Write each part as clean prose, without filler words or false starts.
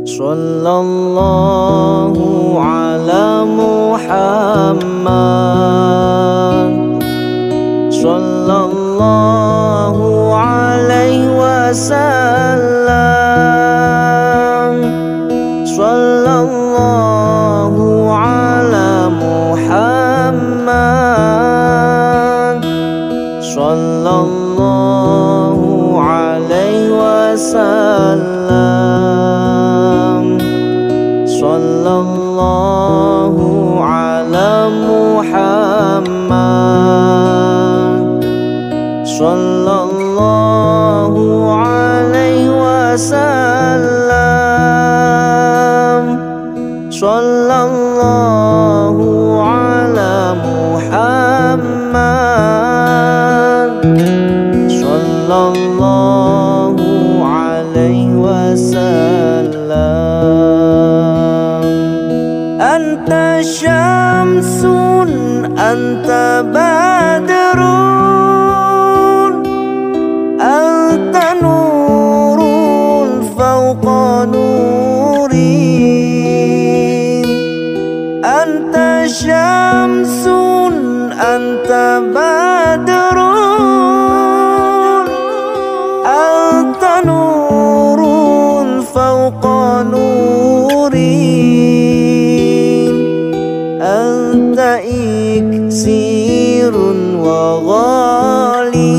Sallallahu ala Muhammad, sallallahu alaihi wasallam, sallallahu ala Muhammad, sallallahu alaihi wasallam, sallallahu ala Muhammad, sallallahu alaihi wasallam, sallallahu ala Muhammad, sallallahu alaihi wasallam. Anta syamsun, anta badrun, anta nurun fawqa nurin. Anta syamsun, anta badrun, anta nurun fawqa nurin. Anta iksirun wa ghali,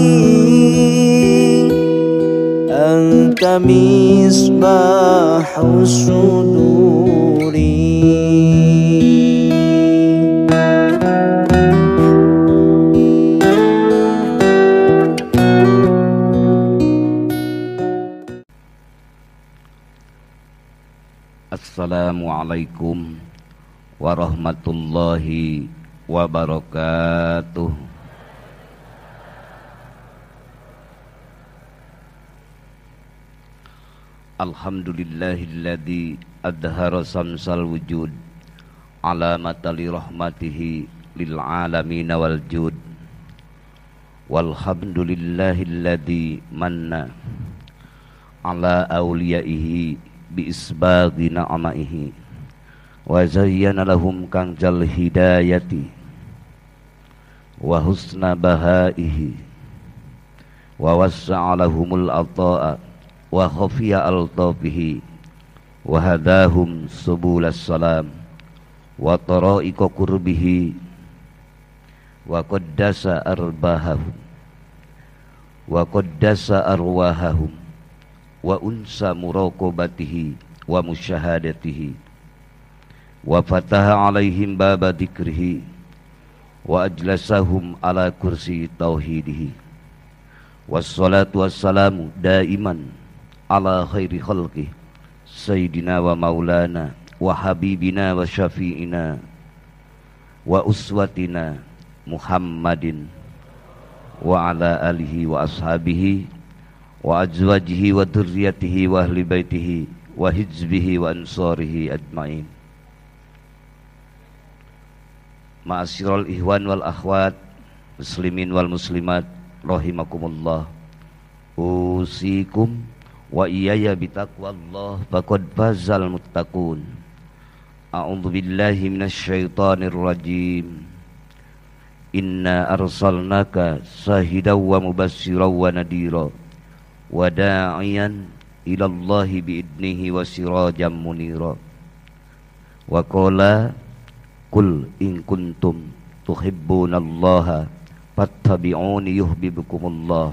anta misbahu suduri. Assalamualaikum warahmatullahi wabarakatuh. Alhamdulillahilladzi adhara samsal wujud alamatali rahmatihi lil alamin wal jud. Walhamdulillahilladzi manna ala awliyaihi bi isbaghi na'amaihi wa zayyana lahum kanjal hidayati wa husna bahaihi wa wassa'a lahumul ata'a wa khafiya altafihi wa hadahum subulas salam wa tara'iqa qurbihi wa qaddasa arbahahum wa qaddasa arwahahum wa unsa muraqabatihi wa musyahadatihi wa fataha alaihim baba dzikrihi wa ajlasahum ala kursi tauhidihi. Wassalatu wassalamu daiman ala khairi khalqih sayyidina wa maulana wa habibina wa syafi'ina wa uswatina Muhammadin wa ala alihi wa ashabihi wa azwajihi wa dzurriyyatihi wa ahli baitihi wa hizbihi wa ansarihi ajmain. Ma'asyiral ihwan wal akhwat, muslimin wal muslimat rahimakumullah. Usikum wa iyaya bitaqwallah faqad fazal muttaqun. A'udzu billahi minasyaitonir rajim. Inna arsalnaka sahidaw wa mubassiran wa nadira wa da'iyan ilallahi biidnihi wa sirajan munira. Wa qala kul in kuntum tuhibbunallaha fattabi'uni yuhibbukumullah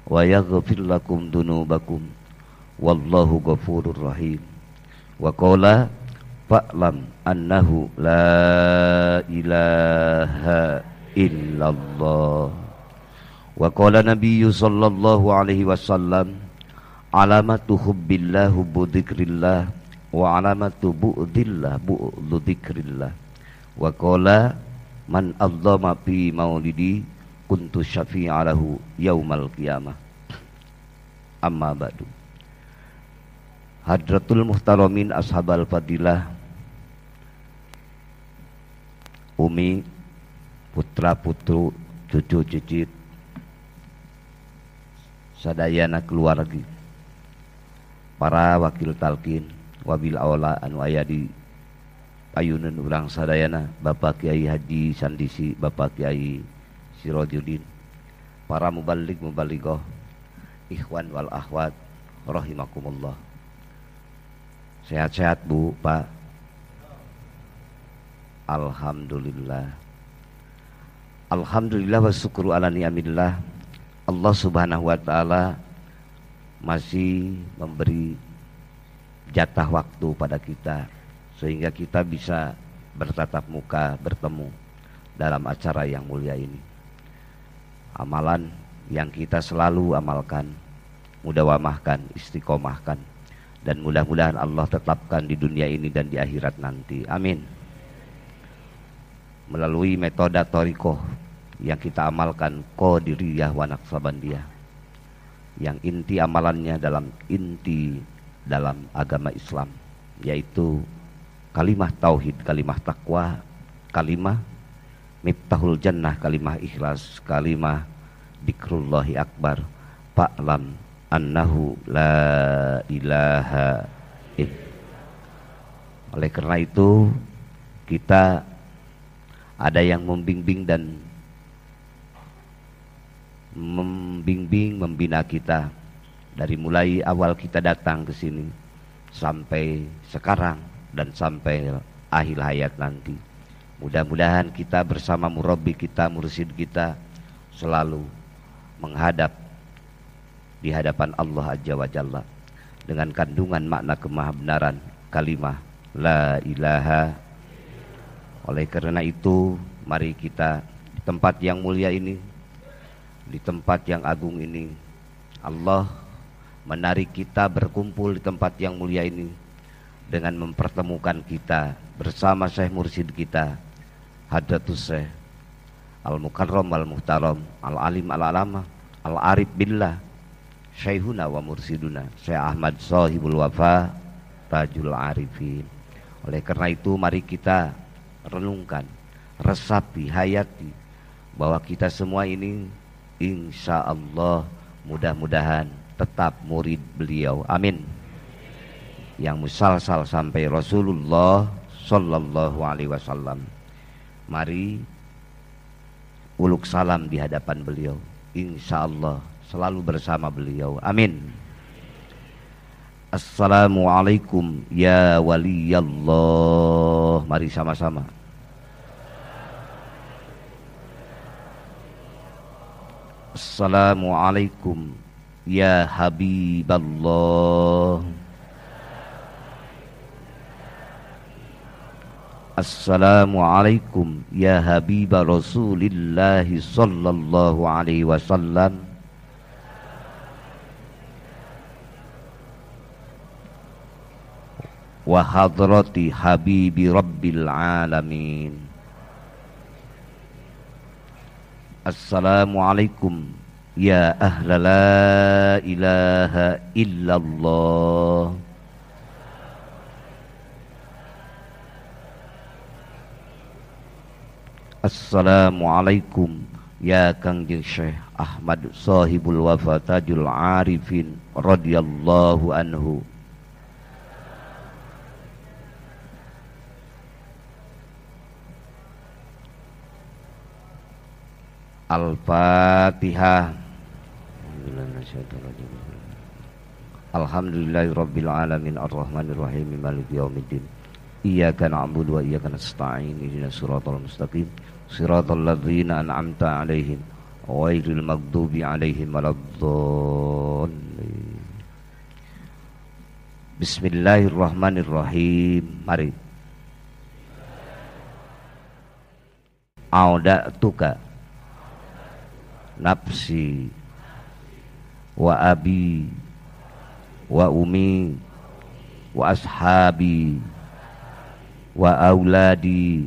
wa yaghfir lakum dunubakum wallahu ghafurur rahim. Wa qala fa'lam annahu la ilaha illallah. Wa qala nabiyyu sallallahu alaihi wasallam alamatu hubbillah hubbu dzikrillah wa alamatu bu'dillah bu'du dzikrillah. Wa qala man adzama fi maulidi kuntu syafi'alahu yaumal qiyamah. Amma ba'du. Hadratul muhtaramin ashabal fadilah, umi, putra putru, cucu cicit, sadayana keluarga, para wakil talqin, wabil aula anu aya di payuneun urang sadayana Bapak Kiai Haji Sandisi, Bapak Kiai Sirojudin, para muballigh ikhwan wal akhwat rahimakumullah. Sehat-sehat Bu, Pak? Alhamdulillah. Alhamdulillah wa syukru ala ni'amillah. Allah Subhanahu wa taala masih memberi jatah waktu pada kita sehingga kita bisa bertatap muka, bertemu dalam acara yang mulia ini. Amalan yang kita selalu amalkan, mudawamahkan, istiqomahkan, dan mudah-mudahan Allah tetapkan di dunia ini dan di akhirat nanti. Amin. Melalui metode thariqah yang kita amalkan, Qadiriyah wa Naqsabandiyah, yang inti amalannya dalam agama Islam, yaitu kalimah tauhid, kalimah takwa, kalimah miftahul jannah, kalimah ikhlas, kalimah dzikrullahi akbar, fa'lam annahu la ilaha illallah. Oleh karena itu kita ada yang membimbing membina kita dari mulai awal kita datang ke sini sampai sekarang dan sampai akhir hayat nanti. Mudah-mudahan kita bersama murabbi kita, mursyid kita selalu menghadap di hadapan Allah Azza wa Jalla dengan kandungan makna kemahabenaran kalimah la ilaha. Oleh karena itu mari kita di tempat yang mulia ini, di tempat yang agung ini, Allah menarik kita berkumpul di tempat yang mulia ini dengan mempertemukan kita bersama Syekh Mursyid kita, Hadratus Syekh Al-Mukarram Al-Muhtaram Al-Alim Al-Alama Al-Arif Billah Syekhuna wa Mursyiduna Syekh Ahmad Sahibul Wafa Tajul Arifin. Oleh karena itu mari kita renungkan, resapi, hayati bahwa kita semua ini insya Allah mudah-mudahan tetap murid beliau. Amin. Yang musalsal sampai Rasulullah Sallallahu Alaihi Wasallam. Mari uluk salam di hadapan beliau. Insya Allah selalu bersama beliau. Amin. Assalamualaikum ya waliyallah. Mari sama-sama. Assalamualaikum ya Habiballah. Assalamualaikum ya Habiba Rasulillah sallallahu alaihi wasallam. Wa hadrati habibi rabbil alamin. Assalamualaikum ya ahla la ilaha illallah. Assalamualaikum ya Kangjeng Syekh Ahmad Sahibul Wafa Tajul Arifin radhiyallahu anhu. Al-Fatihah. Alhamdulillahirabbil alamin arrahmanir rahim maliki yaumiddin. Iyyaka na'budu wa iyyaka nasta'in ihdinas siratal mustaqim siratal ladzina an'amta 'alaihim ghairil maghdubi 'alaihim waladdallin. Bismillahirrahmanirrahim. Mari. Auda'tuka nafsi wa abi wa umi wa ashabi wa auladi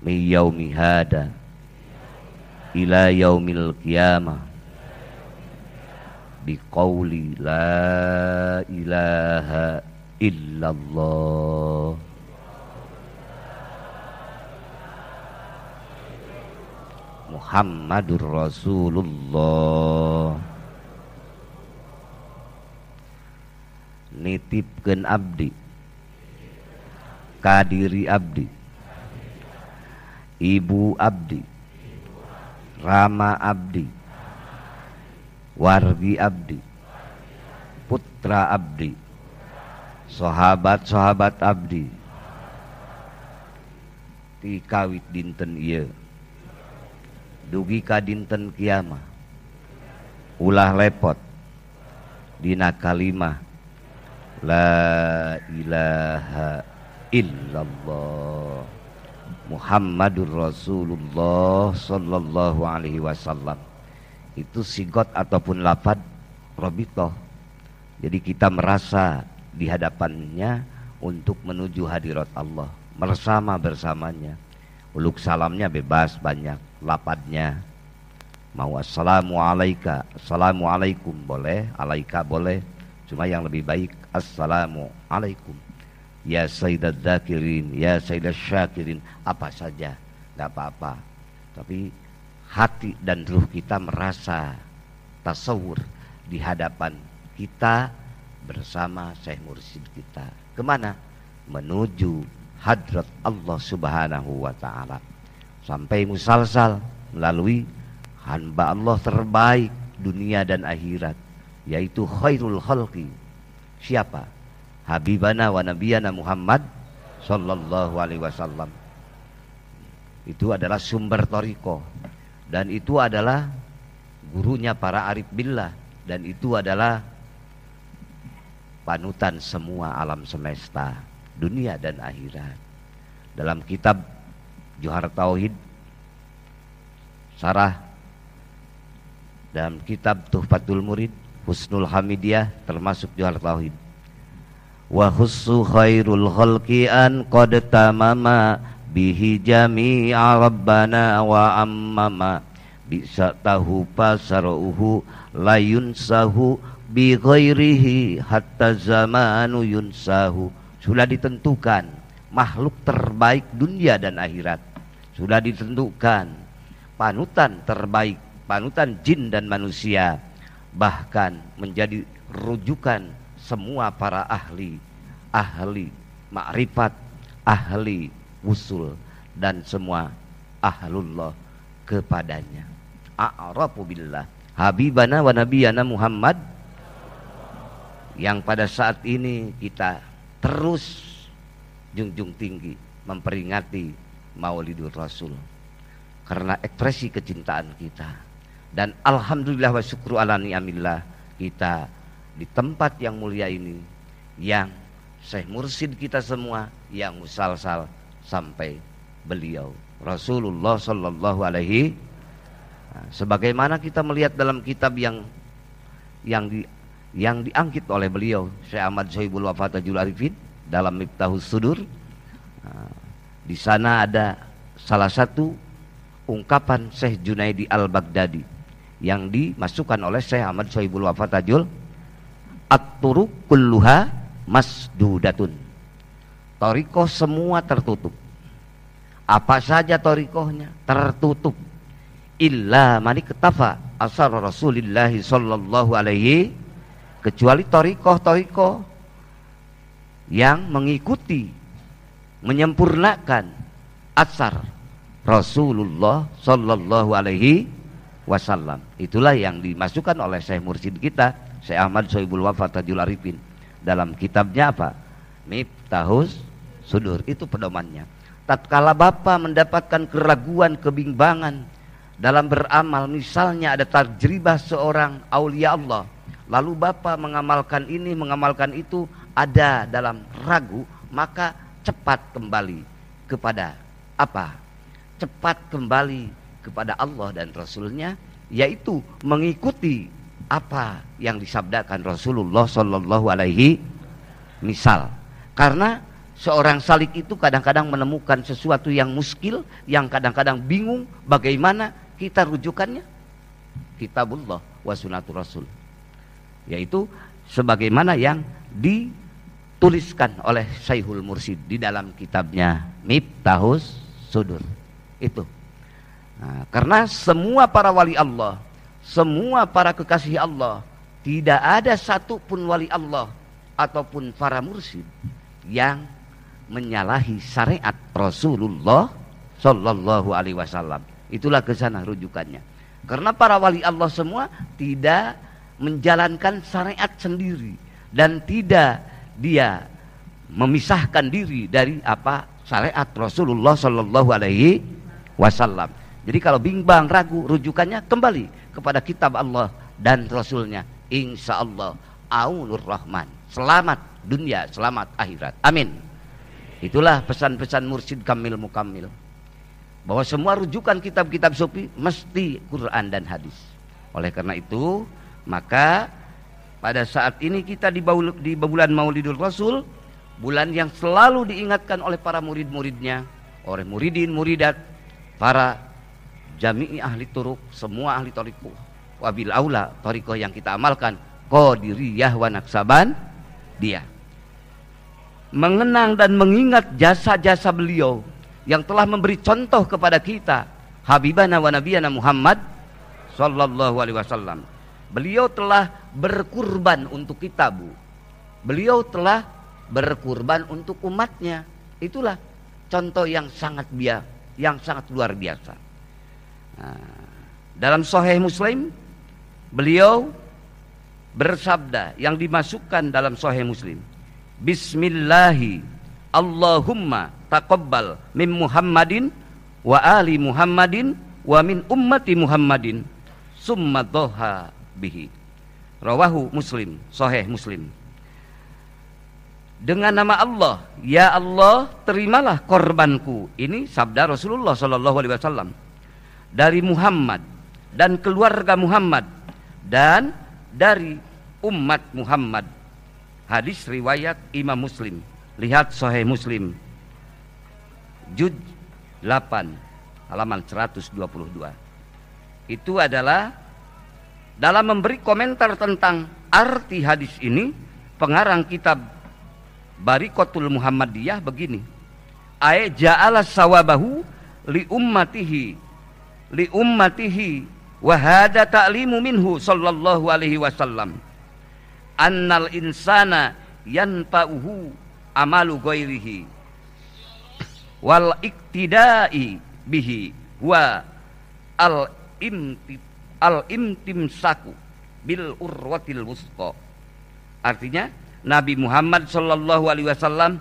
min yaumi hada ila yaumil qiyamah biqauli la ilaha illallah Muhammadur Rasulullah. nitipkeun abdi ka diri abdi, ibu abdi, rama abdi, wargi abdi, putra abdi, sahabat-sahabat abdi, ti kawit dinten ieu dugi ka dinten kiamah ulah lepot dina kalimah la ilaha illallah Muhammadur Rasulullah sallallahu alaihi wasallam. Itu sigot ataupun lafad robitoh. Jadi kita merasa di hadapannya untuk menuju hadirat Allah, bersamanya. Uluk salamnya bebas, banyak lapadnya. Mau assalamu alaika, assalamualaikum boleh, alaika boleh. Cuma yang lebih baik assalamu alaikum. Ya sayyidat dzakirin, ya sayyidat syakirin, apa saja, enggak apa-apa. Tapi hati dan ruh kita merasa tasawur di hadapan kita bersama Syekh Mursyid kita. Kemana? Menuju hadrat Allah subhanahu wa ta'ala. Sampai musalsal melalui hamba Allah terbaik dunia dan akhirat, yaitu khairul khalqi. Siapa? Habibana wa nabiyana Muhammad sallallahu alaihi wasallam. Itu adalah sumber thariqah, dan itu adalah gurunya para arif billah, dan itu adalah panutan semua alam semesta, dunia dan akhirat. Dalam kitab Johar Tauhid Sarah, dalam kitab Tuhfatul Murid, Husnul Hamidiyah, termasuk Johar Tauhid. Wa khussu khairul khalqi an qad tamama bihi jami'a rabbana wa ammama bisa tahu pasaruhu layun sahu bi ghairihi hatta zamanu yunsahu. Sudah ditentukan makhluk terbaik dunia dan akhirat, sudah ditentukan panutan terbaik, panutan jin dan manusia, bahkan menjadi rujukan semua para ahli ma'rifat, ahli usul, dan semua ahlullah kepadanya. A'rafu billah habibana wa nabiyana Muhammad, yang pada saat ini kita terus junjung tinggi memperingati Maulidur Rasul karena ekspresi kecintaan kita. Dan alhamdulillah wa syukru ala ni'amillah, kita di tempat yang mulia ini, yang Syekh Mursyid kita semua yang musalsal sampai beliau Rasulullah sallallahu alaihi. Sebagaimana kita melihat dalam kitab yang diangkit oleh beliau Syekh Ahmad Sohibul Wafatajul Arifin dalam Miftahus Sudur. Di sana ada salah satu ungkapan Syekh Junaidi Al-Baghdadi yang dimasukkan oleh Syekh Ahmad Sohibul Wafatajul, at-turuq kulluha masdudatun. Thariqah semua tertutup. Apa saja thariqahnya tertutup. Illa man iktafa asar Rasulillah sallallahu alaihi, kecuali thariqah yang mengikuti, menyempurnakan asar Rasulullah sallallahu alaihi wasallam. Itulah yang dimasukkan oleh Syekh Mursyid kita, Syekh Ahmad Sohibul Wafatajul Arifin, dalam kitabnya apa? Miftahus Sudur. Itu pedomannya. Tatkala Bapak mendapatkan keraguan, kebimbangan dalam beramal, misalnya ada tajribah seorang aulia Allah, lalu Bapak mengamalkan ini, mengamalkan itu, ada dalam ragu, maka cepat kembali kepada apa? Cepat kembali kepada Allah dan Rasulnya, yaitu mengikuti apa yang disabdakan Rasulullah sallallahu alaihi. Misal, karena seorang salik itu kadang-kadang menemukan sesuatu yang muskil, yang kadang-kadang bingung, bagaimana kita rujukannya? Kitabullah wa sunnatur Rasul, yaitu sebagaimana yang dituliskan oleh Syekhul Mursyid di dalam kitabnya Miftahus Sudur. Itu. Nah, karena semua para wali Allah, semua para kekasih Allah, tidak ada satu pun wali Allah ataupun para mursyid yang menyalahi syariat Rasulullah Sallallahu Alaihi Wasallam. Itulah ke sana rujukannya. Karena para wali Allah semua tidak menjalankan syariat sendiri dan tidak dia memisahkan diri dari apa syariat Rasulullah Sallallahu Alaihi Wasallam. Jadi kalau bimbang ragu, rujukannya kembali kepada kitab Allah dan Rasulnya. Insya Allah Aunur Rahman, selamat dunia, selamat akhirat. Amin. Itulah pesan-pesan mursyid kamil mukamil, bahwa semua rujukan kitab-kitab sufi mesti Quran dan hadis. Oleh karena itu, maka pada saat ini kita di bulan Maulidul Rasul, bulan yang selalu diingatkan oleh para murid-muridnya, oleh muridin, muridat, para jami'i ahli turuk, semua ahli thariqah, wabil aula thariqah yang kita amalkan, Qadiriyah wa Naqsabandiyah, mengenang dan mengingat jasa-jasa beliau yang telah memberi contoh kepada kita, Habibana wa Nabiyana Muhammad Sallallahu Alaihi Wasallam. Beliau telah berkurban untuk kita, Bu. Beliau telah berkurban untuk umatnya. Itulah contoh yang sangat luar biasa. Nah, dalam Sahih Muslim, beliau bersabda yang dimasukkan dalam Sahih Muslim, Bismillahi Allahumma taqabbal min Muhammadin wa ali Muhammadin wa min ummati Muhammadin summa doha bihi. Rawahu Muslim, Sahih Muslim. Dengan nama Allah, ya Allah, terimalah korbanku. Ini sabda Rasulullah Sallallahu Alaihi Wasallam. Dari Muhammad dan keluarga Muhammad dan dari umat Muhammad. Hadis riwayat Imam Muslim. Lihat Sahih Muslim, juz 8 halaman 122. Itu adalah dalam memberi komentar tentang arti hadis ini, pengarang kitab Barikatul Muhammadiyah begini, ay ja'ala sawabahu li ummatihi wa hada ta'limu minhu sallallahu alaihi wasallam annal insana yanfa'uhu amalu ghairihi wal iktidai bihi wa al imtimsaku bil urwatil wusqa. Artinya Nabi Muhammad Sallallahu Alaihi Wasallam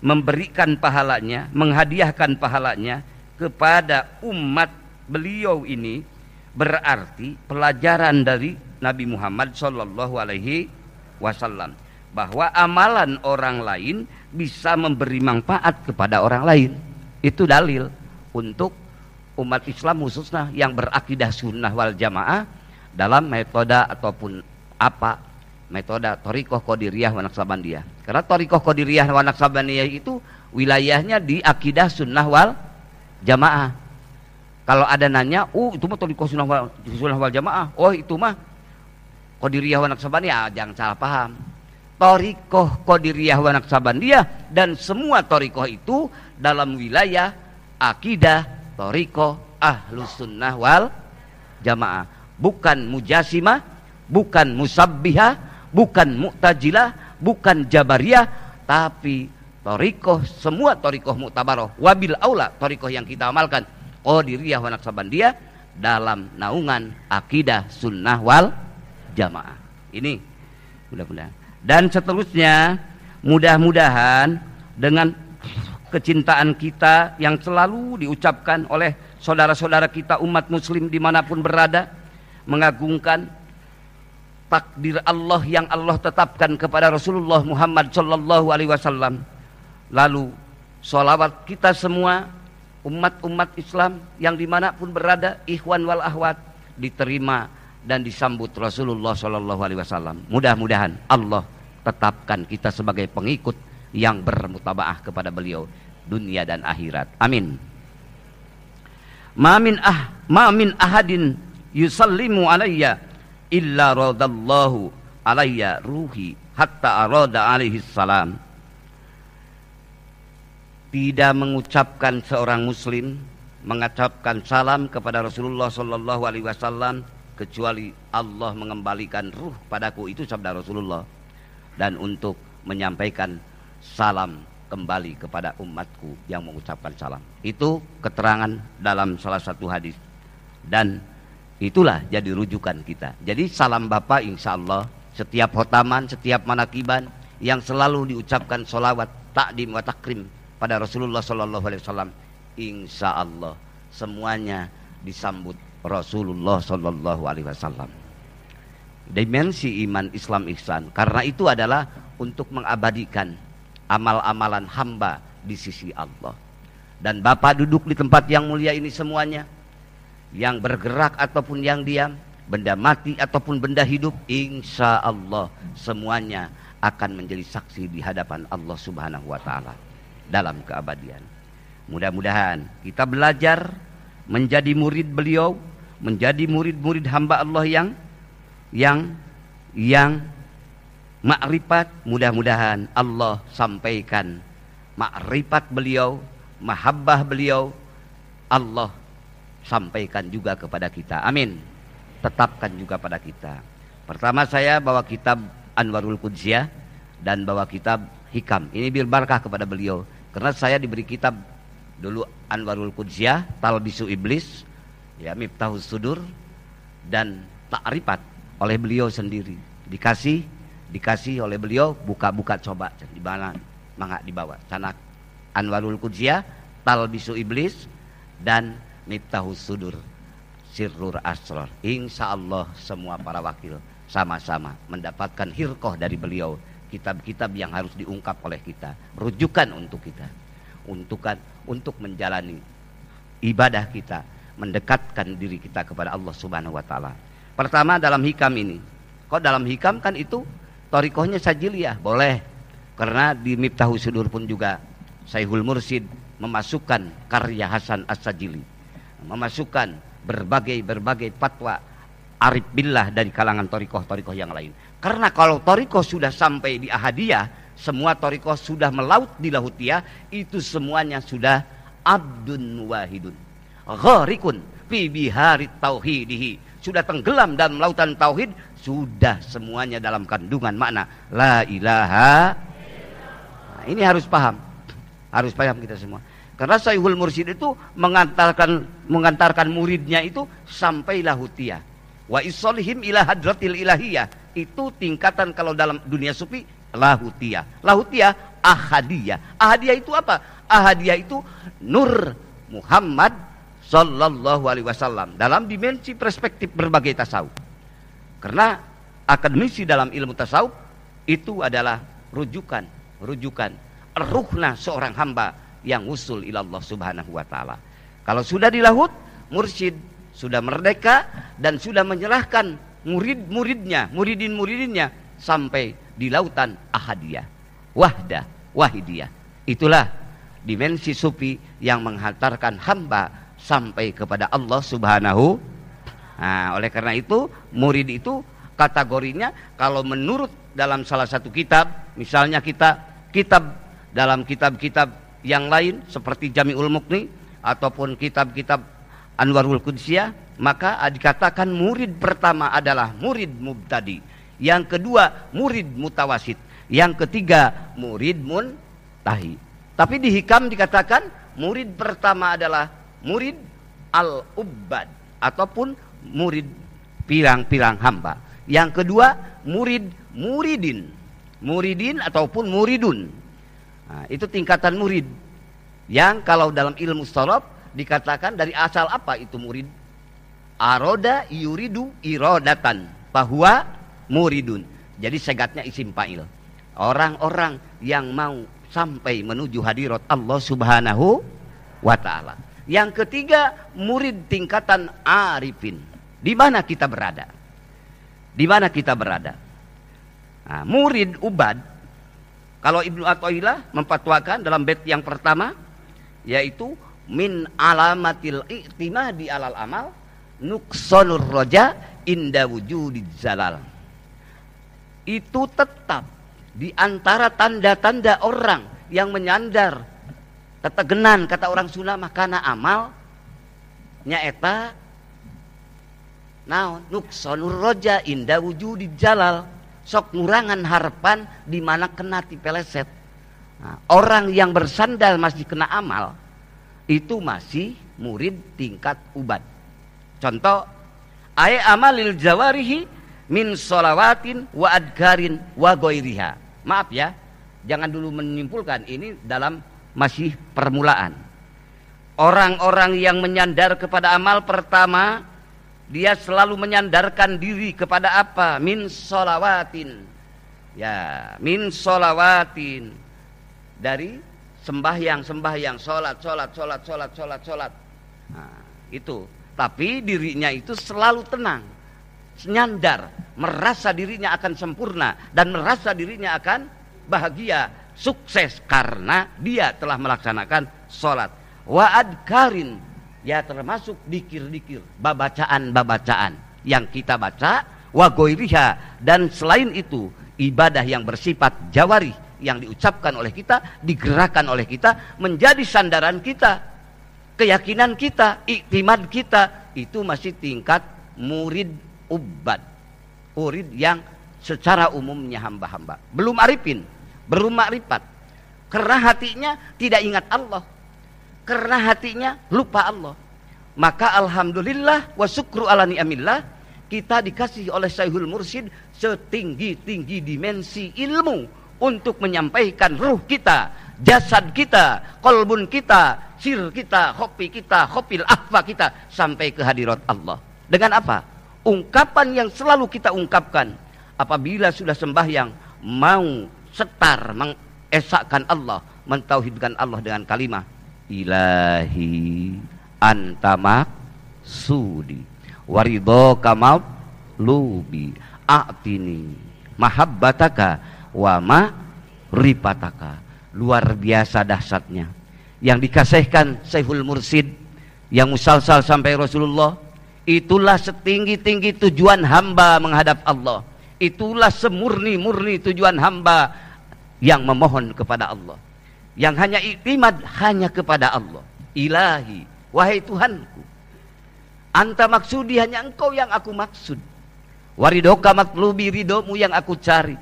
memberikan pahalanya, menghadiahkan pahalanya kepada umat beliau ini, berarti pelajaran dari Nabi Muhammad Sallallahu Alaihi Wasallam bahwa amalan orang lain bisa memberi manfaat kepada orang lain. Itu dalil untuk umat Islam khususnya yang berakidah sunnah wal jamaah dalam metode ataupun metode thariqah Qadiriyah wa Naqsabandiyah. Karena thariqah Qadiriyah wa Naqsabandiyah itu wilayahnya di akidah sunnah wal jamaah. Kalau ada nanya, itu mah thariqah sunnah wal jamaah, itu mah Qadiriyah wa Naqsabandiyah, jangan salah paham. Thariqah Qadiriyah wa Naqsabandiyah dan semua thariqah itu dalam wilayah akidah thariqah Ahlus Sunnah wal Jamaah, bukan Mujasimah, bukan Musabbihah, bukan Mu'tazilah, bukan Jabariyah, tapi thariqah, semua thariqah mu'tabarah, wabil aula thariqah yang kita amalkan Qadiriyah wa Naqsabandiyah dalam naungan akidah sunnah wal jamaah. Ini mudah-mudahan. Dan seterusnya, mudah-mudahan dengan kecintaan kita yang selalu diucapkan oleh saudara-saudara kita umat muslim dimanapun berada, mengagungkan takdir Allah yang Allah tetapkan kepada Rasulullah Muhammad Sallallahu Alaihi Wasallam. Lalu sholawat kita semua umat-umat Islam yang dimanapun berada, ikhwan wal ahwat, diterima dan disambut Rasulullah Sallallahu Alaihi Wasallam. Mudah-mudahan Allah tetapkan kita sebagai pengikut yang bermutabaah kepada beliau dunia dan akhirat. Amin. Ma min ahadin yusallimu alayya illa radallahu alayya ruhi hatta arada alaihi salam. Tidak mengucapkan seorang muslim mengucapkan salam kepada Rasulullah Sallallahu Alaihi Wasallam kecuali Allah mengembalikan ruh padaku, itu sabda Rasulullah, dan untuk menyampaikan salam kembali kepada umatku yang mengucapkan salam. Itu keterangan dalam salah satu hadis, dan itulah jadi rujukan kita. Jadi salam Bapa insya Allah setiap khotaman, setiap manakiban yang selalu diucapkan solawat, takdim wa takrim pada Rasulullah SAW, insya Allah semuanya disambut Rasulullah SAW. Dimensi iman, Islam, ihsan, karena itu adalah untuk mengabadikan amal-amalan hamba di sisi Allah. Dan Bapak duduk di tempat yang mulia ini semuanya, yang bergerak ataupun yang diam, benda mati ataupun benda hidup, insya Allah semuanya akan menjadi saksi di hadapan Allah Subhanahu wa Ta'ala dalam keabadian. Mudah-mudahan kita belajar menjadi murid beliau, menjadi murid-murid hamba Allah yang makrifat. Mudah-mudahan Allah sampaikan makrifat beliau, mahabbah beliau, Allah sampaikan juga kepada kita. Amin. Tetapkan juga pada kita. Pertama saya bawa kitab Anwarul Qudsiyah dan bawa kitab Hikam. Ini biar berkah kepada beliau, karena saya diberi kitab dulu Anwarul Qudsiyah, Talbisu Iblis, ya, Miftahus Sudur, dan Ta'rifat oleh beliau sendiri. Dikasih oleh beliau, buka-buka coba di mana, mangga dibawa. Sana Anwarul Qudsiyah, Talbisu Iblis, dan Miftahus Sudur, Sirrur Asrar. Insya Allah semua para wakil sama-sama mendapatkan hirqah dari beliau, kitab-kitab yang harus diungkap oleh kita, rujukan untuk kita, untuk menjalani ibadah kita, mendekatkan diri kita kepada Allah Subhanahu wa Ta'ala. Pertama dalam Hikam ini, kok dalam Hikam kan itu thariqahnya Sajiliyah, boleh, karena di Miftahus Sudur pun juga Syekhul Mursyid memasukkan karya Hasan As-Sajili, memasukkan berbagai fatwa arif billah dari kalangan thariqah yang lain. Karena kalau thariqah sudah sampai di Ahadiyah, semua thariqah sudah melaut di Lahutiyah, itu semuanya sudah abdun wahidun gharikun fi biharit tauhidihi, sudah tenggelam dalam lautan tauhid, sudah semuanya dalam kandungan makna la ilaha. Nah, ini harus paham kita semua. Karena Syekhul Mursyid itu mengantarkan muridnya itu sampai Lahutiyah. Wa isolihim ila hadratil ilahiyah, itu tingkatan kalau dalam dunia sufi Lahutiyah. Lahutiyah Ahadiyah. Ahadiyah itu apa? Ahadiyah itu Nur Muhammad Sallallahu Alaihi Wasallam dalam dimensi perspektif berbagai tasawuf. Karena akademisi dalam ilmu tasawuf itu adalah rujukan ruhna seorang hamba yang usul ilallah Subhanahu wa Ta'ala. Kalau sudah di lahut, mursyid sudah merdeka dan sudah menyerahkan muridinnya sampai di lautan ahadiyah, wahdah, wahidiyah. Itulah dimensi sufi yang menghantarkan hamba sampai kepada Allah Subhanahu. Nah, oleh karena itu murid itu kategorinya, kalau menurut dalam salah satu kitab, misalnya dalam kitab-kitab yang lain seperti Jami'ul Muqni ataupun kitab-kitab Anwarul Qudsiyah, maka dikatakan murid pertama adalah murid mubtadi, yang kedua murid mutawasit, yang ketiga murid muntahi. Tapi di Hikam dikatakan murid pertama adalah murid al-ubbad ataupun murid pirang-pirang hamba, yang kedua muridin ataupun muridun. Nah, itu tingkatan murid yang kalau dalam ilmu sharaf dikatakan dari asal apa itu murid? Aroda yuridu irodatan bahwa muridun. Jadi segatnya isim fa'il. Orang-orang yang mau sampai menuju hadirat Allah Subhanahu wa Ta'ala. Yang ketiga murid tingkatan arifin. Di mana kita berada? Nah, murid ubad, kalau Ibnu Athaillah memfatwakan dalam bait yang pertama, yaitu min alamatil i'timadi alal amal nuqsanur raja inda wujudid zalal. Itu tetap di antara tanda-tanda orang yang menyandar tetegenan, kata orang Sunda, makana amal nyaeta naon nuksonur roja inda wujudi jalal, sok ngurangan harapan di mana kena tipeleset. Nah, orang yang bersandal masih kena amal itu masih murid tingkat ubad. Contoh, ay amalil jawarihi min sholawatin wa adkarin wa goiriha. Maaf ya, jangan dulu menyimpulkan, ini dalam masih permulaan. Orang-orang yang menyandar kepada amal pertama, dia selalu menyandarkan diri kepada apa? Min sholawatin. Ya, min sholawatin. Dari sembahyang, sholat. Nah, itu. Tapi dirinya itu selalu tenang, nyandar, merasa dirinya akan sempurna dan merasa dirinya akan bahagia, sukses karena dia telah melaksanakan sholat. Wa adkarin, ya termasuk dikir-dikir, babacaan yang kita baca, wa goiriha, dan selain itu ibadah yang bersifat jawari yang diucapkan oleh kita, digerakkan oleh kita, menjadi sandaran kita, keyakinan kita, iktimad kita, itu masih tingkat murid ubad, murid yang secara umumnya hamba-hamba, belum arifin, belum makrifat, karena hatinya tidak ingat Allah, karena hatinya lupa Allah. Maka alhamdulillah wa syukru ala ni'amillah, kita dikasih oleh Syekhul Mursyid setinggi-tinggi dimensi ilmu untuk menyampaikan ruh kita, jasad kita, kolbun kita, sir kita, hopi kita, hopil ahwa kita sampai ke hadirat Allah. Dengan apa? Ungkapan yang selalu kita ungkapkan apabila sudah sembahyang, mau setar mengesahkan Allah, mentauhidkan Allah dengan kalimat ilahi anta maksudi waridho kamal lubi a'tini mahabbataka wa ma'rifataka. Luar biasa dahsyatnya yang dikasihkan Syekhul Mursyid yang musalsal sampai Rasulullah. Itulah setinggi-tinggi tujuan hamba menghadap Allah, itulah semurni-murni tujuan hamba yang memohon kepada Allah, yang hanya iktimad hanya kepada Allah. Ilahi, wahai Tuhanku, anta maksudi, hanya engkau yang aku maksud, waridoka matlubi, ridomu yang aku cari,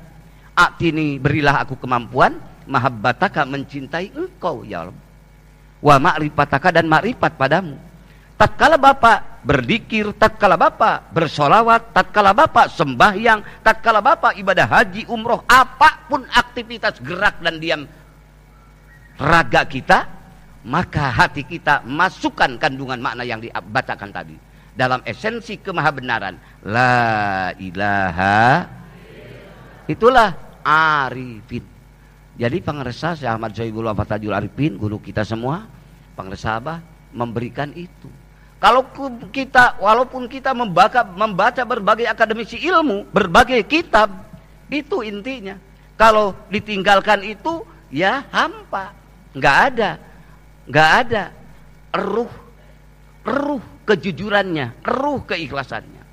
atini, berilah aku kemampuan, mahabbataka, mencintai engkau ya Allah, wa ma'rifataka, dan makrifat padamu. Tatkala Bapak berzikir, tatkala Bapak bersolawat, tatkala Bapak sembahyang, tatkala Bapak ibadah haji, umroh, apapun aktivitas gerak dan diam raga kita, maka hati kita masukkan kandungan makna yang dibacakan tadi dalam esensi kemahabenaran la ilaha. Itulah arifin. Jadi pangresa Syekh Ahmad Sohibul Wafatajul Arifin, guru kita semua, pangresa Abah memberikan itu. Kalau kita, walaupun kita membaca berbagai akademisi ilmu, berbagai kitab, itu intinya. Kalau ditinggalkan itu, ya hampa, nggak ada ruh kejujurannya, ruh keikhlasannya.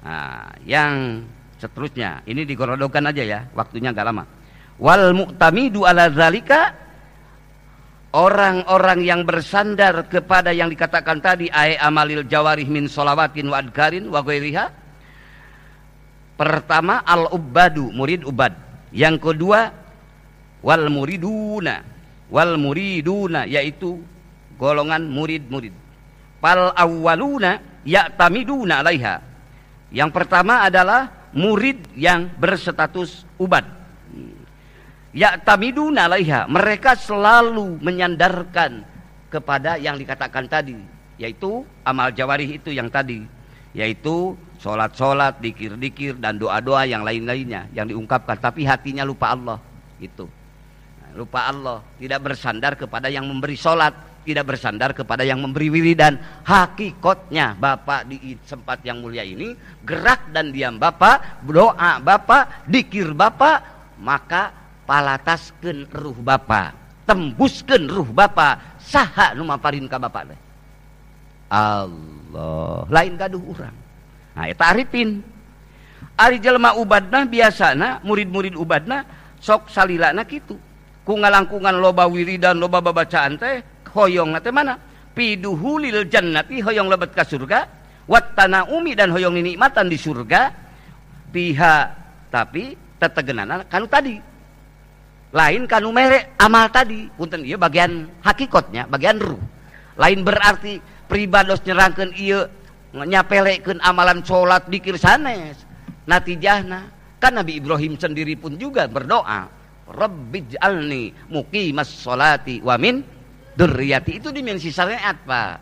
Nah, yang seterusnya ini digorodokan aja ya, waktunya nggak lama. Wal mu'tamidu ala zalika, orang-orang yang bersandar kepada yang dikatakan tadi, ay amalil jawarih min sholawatin wa adkarin wa ghairiha. Pertama al ubadu, murid ubad. Yang kedua wal muriduna, yaitu golongan murid-murid. Fal awwaluna ya'tamiduna alaiha. Yang pertama adalah murid yang berstatus ubad. Ya'tamiduna alaiha, mereka selalu menyandarkan kepada yang dikatakan tadi, yaitu amal jawarih itu yang tadi, yaitu sholat-sholat, dikir-dikir, dan doa-doa yang lain-lainnya yang diungkapkan, tapi hatinya lupa Allah. Itu lupa Allah, tidak bersandar kepada yang memberi sholat, tidak bersandar kepada yang memberi wiridan. Hakikatnya Bapak di tempat yang mulia ini, gerak dan diam Bapak, doa Bapak, dikir Bapak, maka palataskeun ruh Bapak, tembuskeun ruh Bapak, saha nu maparin ka Bapak teh? Allah, lain gaduh urang. Nah, eta arifin. Ari jelema ubadna biasana, murid-murid ubadna sok salilana kitu. Ku ngalangkungan loba wiridan, loba babacaan teh, hoyongna teh mana? Piduhulil jannati, hoyong lebet ka surga, Wattana umi dan hoyong nikmatan di surga piha tapi tetegenan kanu tadi lain kanu mere amal tadi punten ieu bagian hakikatnya bagian ruh lain berarti pribados nyerangkeun ieu nyapelekeun amalan salat dikir sanes natijahna kan Nabi Ibrahim sendiri pun juga berdoa Rabbij'alni muqimas sholati wa min dzurriyyati. Itu dimensi syariat Pak,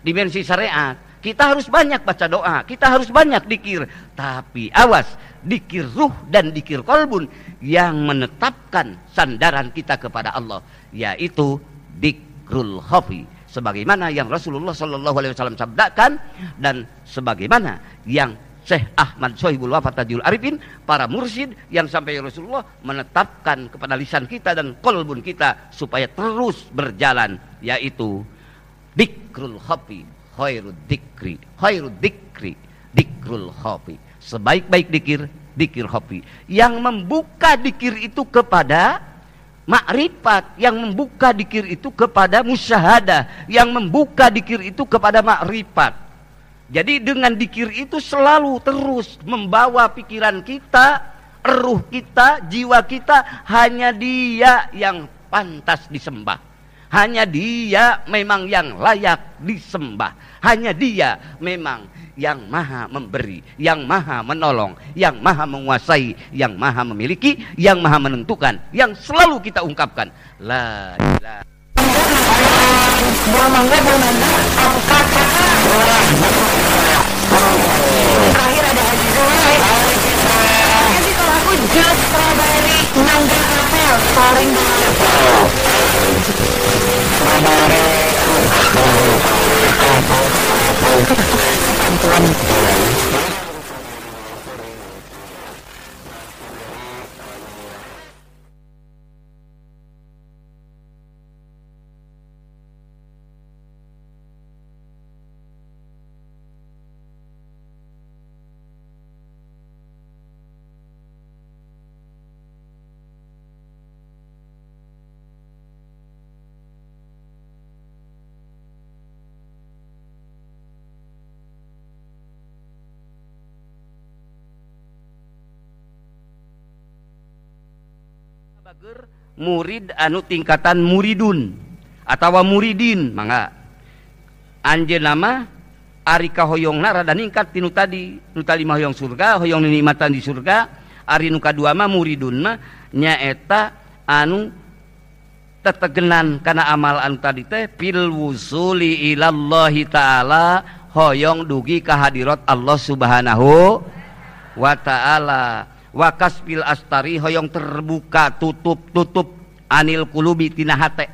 dimensi syariat. Kita harus banyak baca doa, kita harus banyak dikir, tapi awas, dikir ruh dan dikir kolbun yang menetapkan sandaran kita kepada Allah, yaitu dikrul khafi, sebagaimana yang Rasulullah SAW sabdakan dan sebagaimana yang Syekh Ahmad Sohibul Wafat Tajul Arifin, para mursyid yang sampai Rasulullah menetapkan kepada lisan kita dan kolbun kita supaya terus berjalan, yaitu dikrul khafi khairud dikri dikrul khafi. Sebaik-baik dikir, dikir khafi, yang membuka dikir itu kepada makrifat, yang membuka dikir itu kepada musyahadah, yang membuka dikir itu kepada makrifat. Jadi dengan dikir itu selalu terus membawa pikiran kita, ruh kita, jiwa kita, hanya Dia yang pantas disembah. Hanya Dia memang yang layak disembah. Hanya Dia memang yang maha memberi, yang maha menolong, yang maha menguasai, yang maha memiliki, yang maha menentukan, yang selalu kita ungkapkan la ilaha. Terakhir ada Haji Zuhai. Nanti kalau aku jus strawberry mangga apel paling murid anu tingkatan muridun atau muridin mangga anjeunna mah ari kahoyongna rada ningkat tinu tadi nu tadi mah hoyong surga, hoyong nikmatan di surga. Ari nu kadua mah muridun mah nyaeta anu tetegenan kana amal anu tadi teh fil wusuli ilallahi taala, hoyong dugi ka hadirat Allah Subhanahu wa taala. Wakas pil astari, hoyong terbuka tutup anil kulubi tina hate,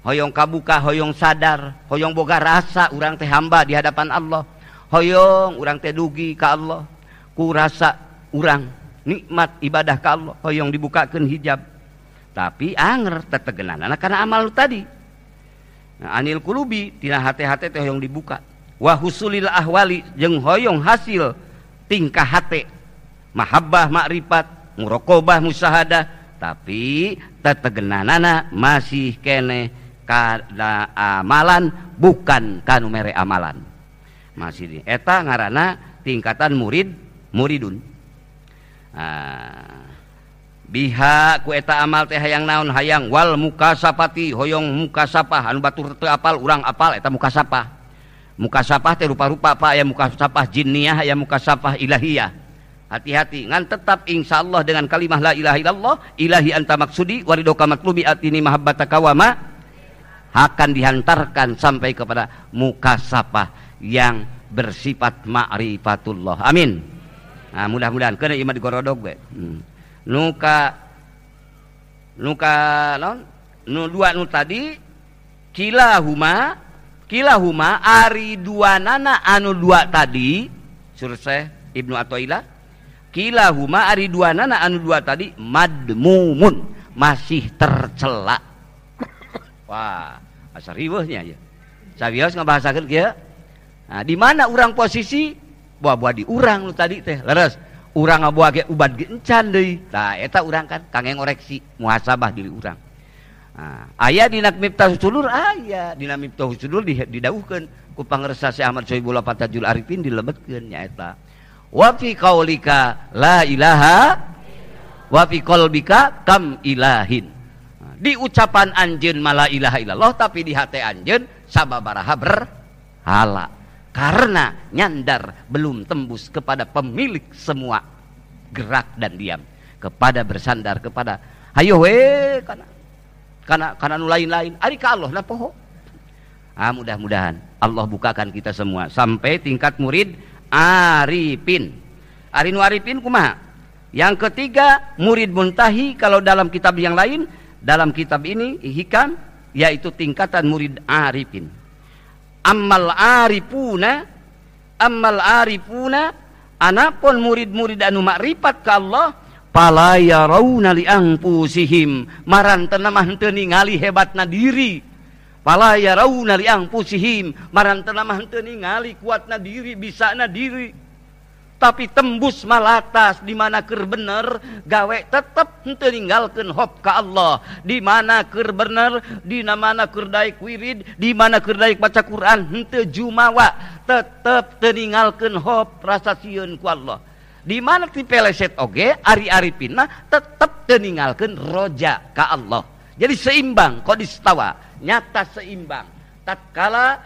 hoyong kabuka, hoyong sadar, hoyong boga rasa urang teh hamba di hadapan Allah, hoyong urang teh dugi ka Allah ku rasa urang nikmat ibadah ka Allah, hoyong dibukakeun hijab. Tapi anger tetegenanana kana amal tadi. Nah, anil kulubi tina hate-hate teh hoyong dibuka. Wa husulil ahwali jeung hoyong hasil tingkah hate, mahabbah makrifat, muraqabah musyahadah, tapi tetegenanana masih kene kana amalan bukan kanu mere amalan. Masih di eta ngaranna tingkatan muridun. Biha ku eta amal teh hayang naon, hayang wal mukasapati, hoyong mukasapah anu batur teu apal urang apal eta mukasapah. Mukasapah teh rupa-rupa Pak, aya mukasapah jinniyah, aya mukasapah ilahiyah. Hati-hati, ngan tetap insyaallah dengan kalimah la ilaha illallah, ilahi anta maksudi waridoka matlubi atini mahabbataka wa ma, akan dihantarkan sampai kepada mukasapah yang bersifat ma'rifatullah. Amin. Nah, mudah-mudahan kena iman digorodog we. Nuka non nu dua nu tadi kilahuma ari duanana anu dua tadi surse Ibnu Athaillah, kilahuma ari duanana anu dua tadi madmumun, masih tercela. Wah, asa riweuhnya ya. Sawios ngabahasakeun kieu. Nah, di mana urang posisi buah-buah di urang nu tadi teh. Leres, urang ngabuah ge ubad ge encan deui. Tah eta urang kan kangge ngoreksi muhasabah diri urang. Nah, aya dina Miftahus Sudur, aya dina Miftahus Sudur didawuhkeun ku pangresa Si Ahmad Sohibullah Fathul Arifin dilebetkeun nyaeta wa fi qaulika la ilaha wa fi qalbika kam ilahin. Di ucapan anjeun mala ilaha illallah tapi di hati anjeun sababaraha berhala. Karena nyandar belum tembus kepada pemilik semua gerak dan diam, kepada bersandar kepada hayo we kana nu lain-lain ari ka Allah na poho. Mudah-mudahan Allah bukakan kita semua sampai tingkat murid arifin. Ari nu arifin kumaha? Yang ketiga murid muntahi. Kalau dalam kitab yang lain, dalam kitab ini hikam, yaitu tingkatan murid arifin. Ammal arifuna anapun murid-murid anu makrifat ka Allah pala yarawna li anfusihim marantena mah henteu ningali hebatna diri. Pala yarawna li anfusihim marantena mah henteu ningali kuatna diri, bisana diri. Tapi tembus malatas di mana keur bener gawe tetep henteu ninggalkeun hop ka Allah. Di mana keur bener, di mana keur daek wirid, di mana keur daek baca Quran henteu jumawa, tetep teu ninggalkeun hop rasa sieun ku Allah. Di mana ti peleset oge ari arifin mah tetep teu ninggalkeun roja ka Allah. Jadi seimbang qodistawa, nyata seimbang. Tatkala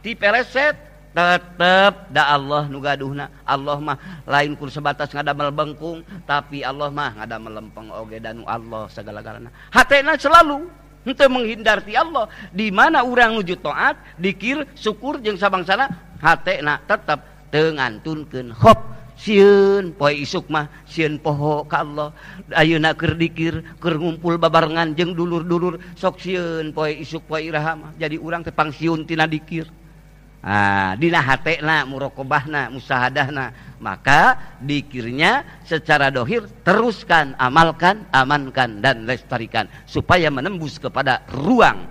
ti peleset tetep da Allah nu gaduhna. Allah mah lain kur sebatas ngadamel bengkung, tapi Allah mah ngadamel lempeng oge dan Allah segala-galana. Hatena selalu henteu menghindar ti Allah. Di mana urang nuju taat, dikir, syukur jeung sabangsana, hatena tetep teu ngantunkeun hop. Sieun poe isuk mah sieun poho ka Allah. Ayeuna keur dikir, keur ngumpul babarengan jeung dulur-dulur, sok sieun poe isuk poe iraha mah. Jadi urang teh pangsiun tina dikir. Dina hatena muraqabahna musahadahna, maka dikirnya secara dohir teruskan, amalkan, amankan dan lestarikan supaya menembus kepada ruang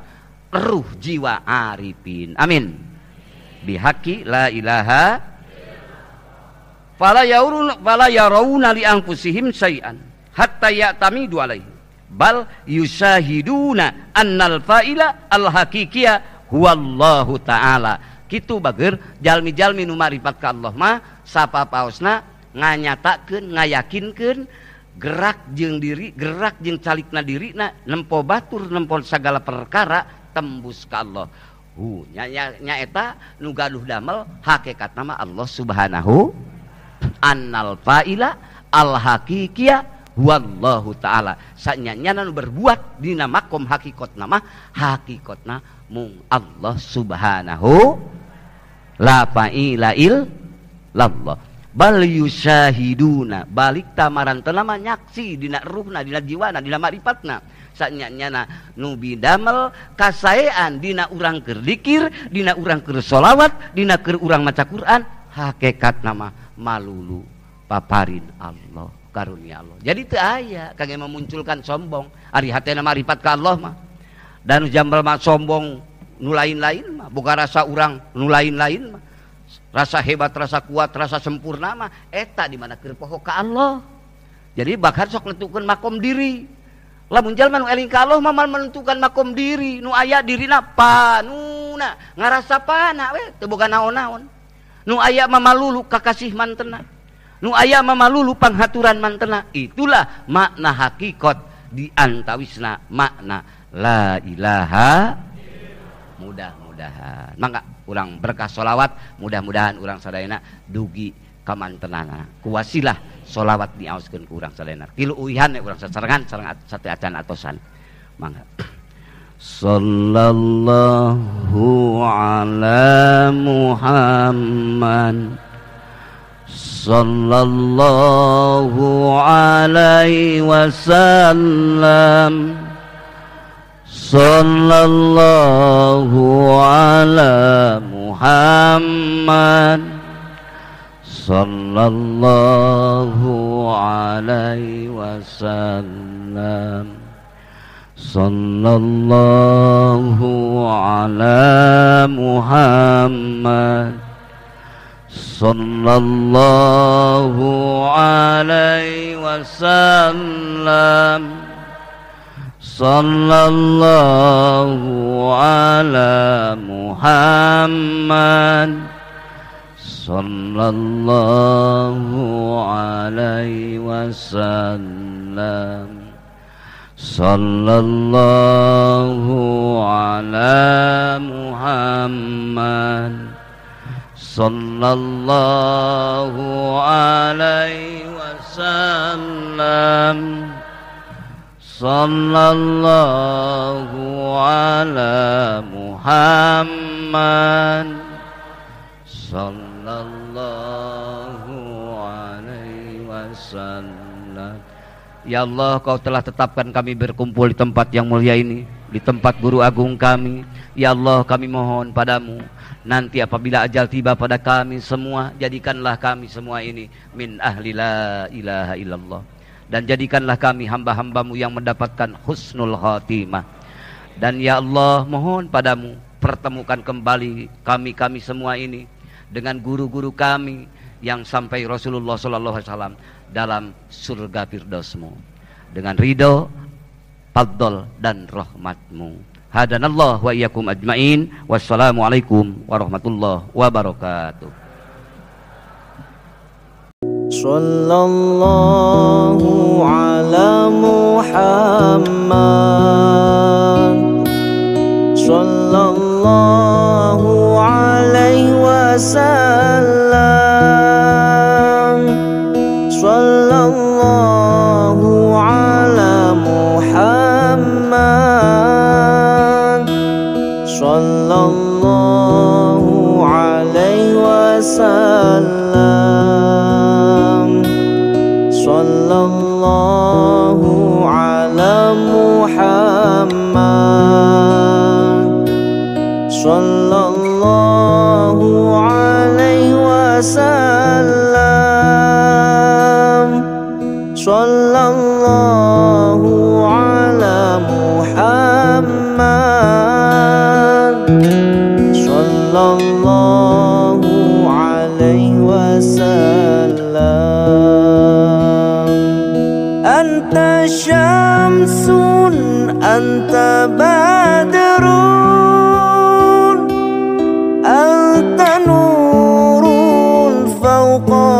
ruh jiwa arifin. Amin. Bihaqi la ilaha fala yarawna li anfusihim syai'an hatta ya'tamidu alaihi bal yusahiduna annal fa'ila al haqiqiyah huwallahu ta'ala. Kitu bager jalmi-jalmi nu marifat ka Allah mah sapapaosna nganyatakeun, ngayakinkeun gerak jeung diri, gerak jeung calikna dirina nempo batur, nempo sagala perkara tembus ka Allah. Nyaeta nu gaduh damel hakikatna mah Allah Subhanahu annal fa'ila al haqiqiyah wallahu ta'ala. Sanyana nu berbuat dina makom hakikatna mah hakikatna mung Allah Subhanahu la fa'ila illallah bal yusahiduna balik tamarantena mah nyaksi dina ruhna, dina jiwana, dina marifatna. Sanyana nu bidamel kasaean dina urang keur dikir, dina urang keur sholawat, dina keur urang maca Quran, hakikatna mah malulu paparin Allah, karunia Allah. Jadi teu aya kangge memunculkan sombong ari hatena marifat ka Allah mah. Dan jambal mah sombong nu lain-lain mah, boga rasa urang nu lain-lain mah, rasa hebat, rasa kuat, rasa sempurna mah eta di mana keur poho ka Allah. Jadi bakal sok nentukeun makom diri. Lamun jalma nu eling ka Allah mah menentukan makom diri, nu aya dirina panuna, ngarasa pana we teu boga naon-naon. Nu aya mah malulu kakasih mantena. Nu aya mah malulu panghaturan mantena. Itulah makna hakikat di antawisna makna la ilaha. Mudah-mudahan mangga urang berkah sholawat, mudah-mudahan urang sadayana dugi kamantenana ku wasilah sholawat diaoskeun ku urang sadayana. Tilu uihan urang sasarengan sareng sate acan atosan. Mangga. Sallallahu ala Muhammad sallallahu alaihi wasallam. Sallallahu ala Muhammad sallallahu alaihi wasallam. Sallallahu ala Muhammad sallallahu alaihi wasallam. sallallahu ala Muhammad, sallallahu alaihi wasallam, sallallahu ala Muhammad, sallallahu alaihi wasallam, sallallahu ala Muhammad, sallallahu alaihi wasallam. Ya Allah, Kau telah tetapkan kami berkumpul di tempat yang mulia ini, di tempat guru agung kami. Ya Allah, kami mohon padamu, nanti apabila ajal tiba pada kami semua, jadikanlah kami semua ini min ahli la ilaha illallah, dan jadikanlah kami hamba-hambamu yang mendapatkan husnul khatimah. Dan ya Allah, mohon padamu, pertemukan kembali kami semua ini dengan guru-guru kami yang sampai Rasulullah SAW dalam surga Firdausmu dengan ridho, fadl dan rahmatmu. Hadanallah wa iyyakum ajmain. Wassalamualaikum warahmatullahi wabarakatuh. Sallallahu ala Muhammad, sallallahu alaihi wasallam, sallallahu ala Muhammad, sallallahu alaihi wasallam, sallallahu ala Muhammad, sallallahu alaihi wasallam, sallallahu ala Muhammad, sallallahu alaihi wasallam. Anta syamsun, anta badrun, anta nurun fawqa